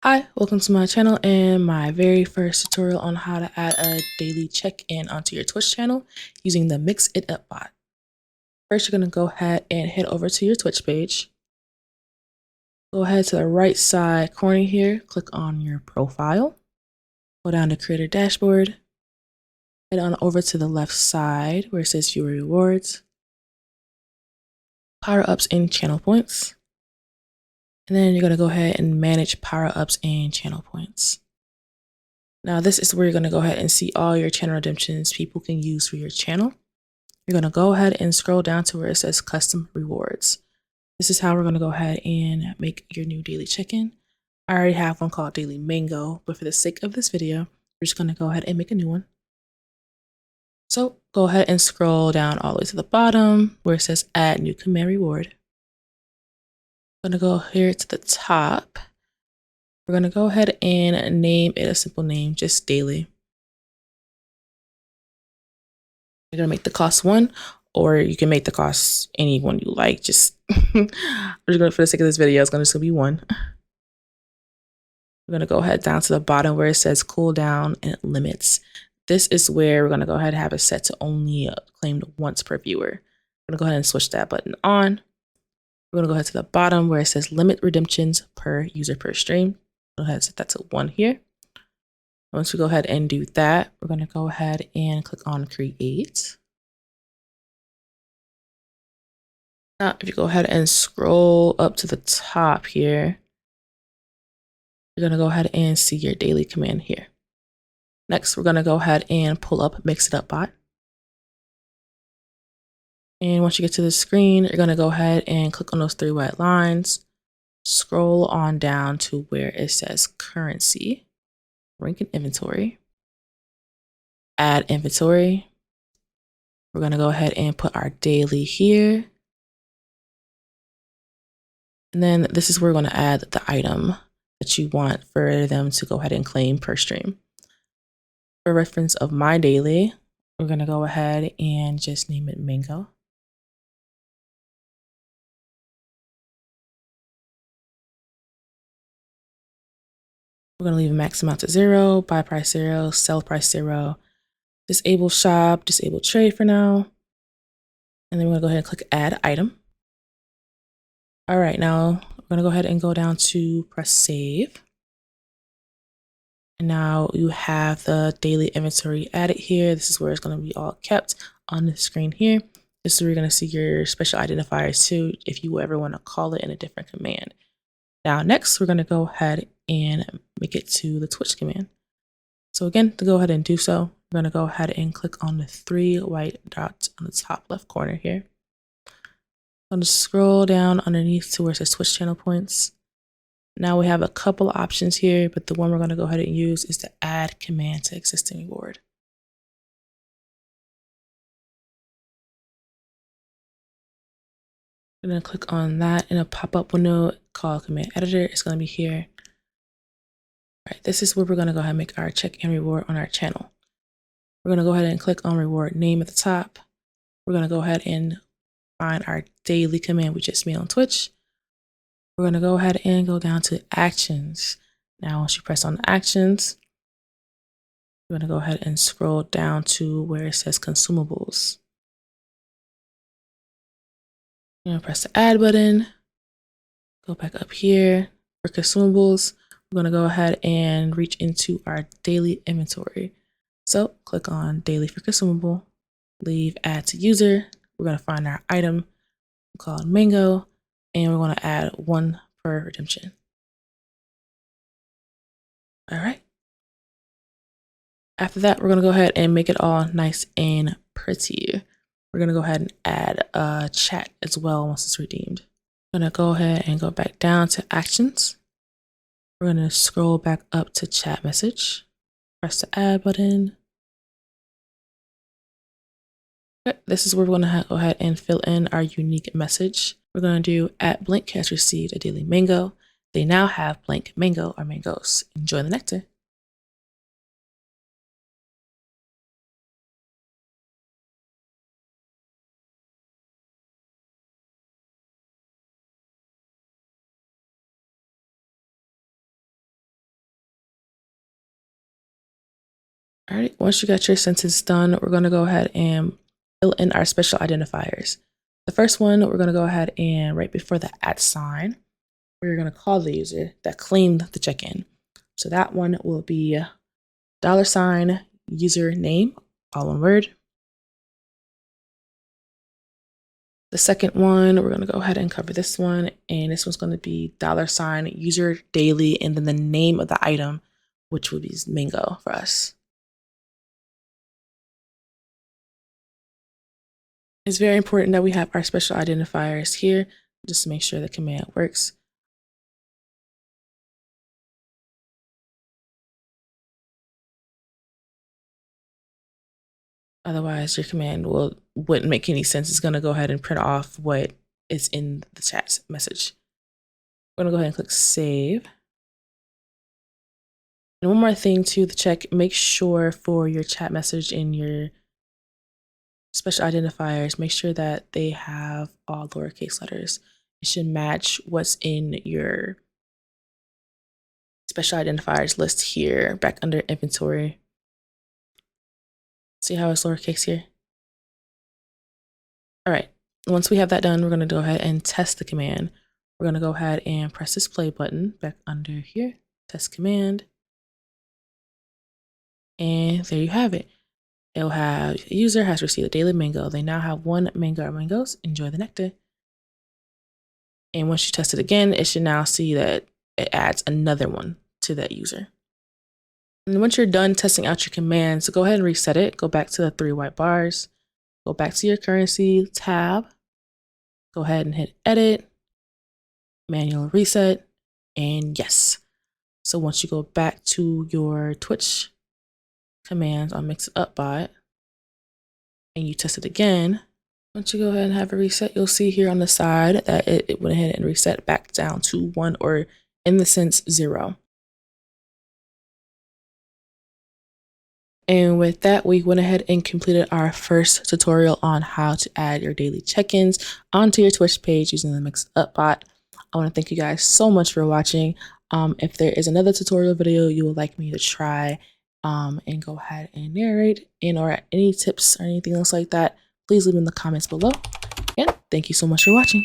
Hi, welcome to my channel and my very first tutorial on how to add a daily check-in onto your Twitch channel using the MixItUp Bot. First, you're going to go ahead and head over to your Twitch page. Go ahead to the right side corner here, click on your profile, go down to Creator Dashboard, head on over to the left side where it says Viewer Rewards, Power-Ups and Channel Points. And then you're going to go ahead and manage power-ups and channel points. Now this is where you're going to go ahead and see all your channel redemptions people can use for your channel. You're going to go ahead and scroll down to where it says custom rewards. This is how we're going to go ahead and make your new daily check-in. I already have one called Daily Mango, but for the sake of this video, we're just going to go ahead and make a new one. So go ahead and scroll down all the way to the bottom where it says add new command reward. I'm going to go here to the top. We're going to go ahead and name it a simple name, just daily. You're going to make the cost 1, or you can make the cost any one you like. Just we're just going, for the sake of this video, it's just going to be 1. We're going to go ahead down to the bottom where it says cooldown and limits. This is where we're going to go ahead and have it set to only claimed once per viewer. I'm going to go ahead and switch that button on. We're going to go ahead to the bottom where it says limit redemptions per user per stream. Go ahead and set that to 1 here. Once we go ahead and do that, we're going to go ahead and click on create. Now, if you go ahead and scroll up to the top here, you're going to go ahead and see your daily command here. Next, we're going to go ahead and pull up MixItUp Bot. And once you get to the screen, you're going to go ahead and click on those 3 white lines. Scroll on down to where it says currency, rank and inventory, add inventory. We're going to go ahead and put our daily here. And then this is where we're going to add the item that you want for them to go ahead and claim per stream. For reference of my daily, we're going to go ahead and just name it Mango. We're going to leave a max amount to 0, buy price 0, sell price 0, disable shop, disable trade for now. And then we're going to go ahead and click add item. All right, now we're going to go ahead and go down to press save. And now you have the daily inventory added here. This is where it's going to be all kept on the screen here. This is where you're going to see your special identifiers too, if you ever want to call it in a different command. Now, next, we're going to go ahead and make it to the Twitch command. So again, to go ahead and do so, we're going to go ahead and click on the 3 white dots on the top left corner here. I'm going to scroll down underneath to where it says Twitch channel points. Now we have a couple options here, but the one we're going to go ahead and use is to add command to existing reward. I'm going to click on that in a pop-up window called command editor. It's going to be here. All right, this is where we're going to go ahead and make our check-in reward on our channel. We're going to go ahead and click on reward name at the top. We're going to go ahead and find our daily command we just made on Twitch. We're going to go ahead and go down to actions. Now, once you press on actions, we're going to go ahead and scroll down to where it says consumables. You're going to press the add button, go back up here for consumables. We're going to go ahead and reach into our daily inventory. So click on daily for consumable, leave add to user. We're going to find our item called Mango, and we're going to add 1 per redemption. All right. After that, we're going to go ahead and make it all nice and pretty. We're going to go ahead and add a chat as well once it's redeemed. I'm going to go ahead and go back down to actions. We're going to scroll back up to chat message, press the add button. Okay, this is where we're going to go ahead and fill in our unique message. We're going to do @blank has received a daily mango. They now have blank mango or mangoes. Enjoy the nectar. All right, once you got your sentence done, we're going to go ahead and fill in our special identifiers. The first one, we're going to go ahead and right before the @ we're going to call the user that claimed the check-in. So that one will be $username, all one word. The second one, we're going to go ahead and cover this one. And this one's going to be $user daily and then the name of the item, which would be mango for us. It's very important that we have our special identifiers here just to make sure the command works. Otherwise, your command wouldn't make any sense. It's going to go ahead and print off what is in the chat message. We're going to go ahead and click save. And one more thing to check, make sure for your chat message and your special identifiers, make sure that they have all lowercase letters. It should match what's in your special identifiers list here, back under inventory. See how it's lowercase here? All right, once we have that done, we're going to go ahead and test the command. We're going to go ahead and press this play button back under here, test command. And there you have it. It'll have user has received a daily mango. They now have 1 mango or mangoes. Enjoy the nectar. And once you test it again, it should now see that it adds another one to that user. And once you're done testing out your commands, go ahead and reset it. Go back to the 3 white bars. Go back to your currency tab. Go ahead and hit edit, manual reset, and yes. So once you go back to your Twitch commands on MixItUp Bot and you test it again, once you go ahead and have a reset, you'll see here on the side that it went ahead and reset back down to 1 or in the sense 0. And with that, we went ahead and completed our first tutorial on how to add your daily check-ins onto your Twitch page using the MixItUp Bot. I want to thank you guys so much for watching. If there is another tutorial video you would like me to try and go ahead and narrate or any tips or anything else like that, please leave in the comments below. And thank you so much for watching.